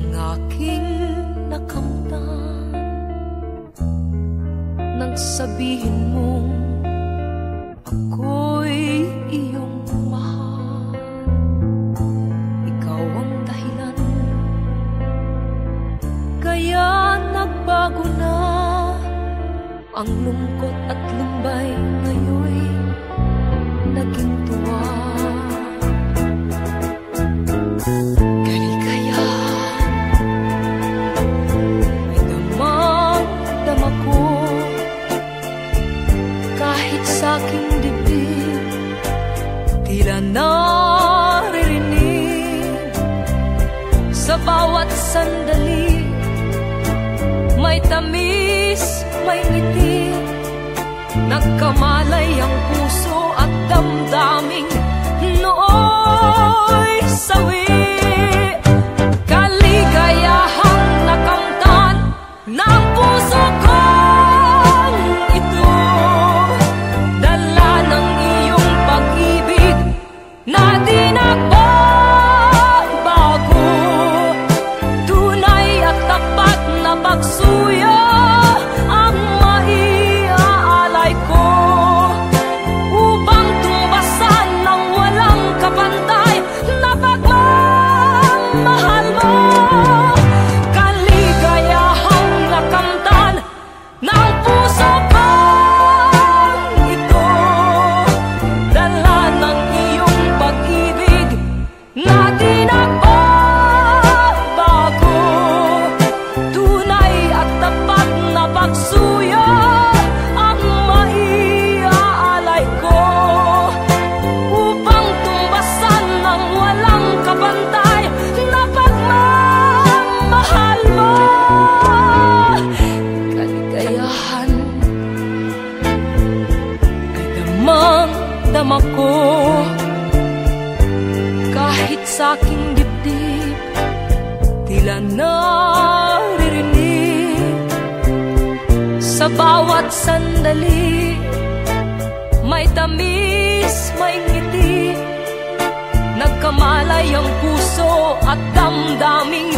ang aking nakamtan nang sabihin mong ako'y iyong mahal. Ikaw ang dahilan kaya nagbago na ang lungkot at lumbay, ngayon'y naging tuwa. Aking dibdib, tila naririnig sa bawat sandali. May tamis, may ngiti, nagkamalay ang puso at damdaming nooy sawi. Kaligayahang nakamtan ng puso ko na di nagbabago. Tunay at tapat na pagsuyo ang maiaalay ko upang tumbasan ng walang kapantay na pagmamahal mo. Kaligayahang nakamtan ng puso ko na di nagbabago. Tunay at tapat na pagsuyo ang maiaalay ko upang tumbasan ng walang kapantay na pagmamahal mo. Kaligayahan ay damang-dama ko kahit sa aking dibdib, tila naririnig sa bawat sandali. May tamis, may ngiti, nagkamalay ang puso at damdaming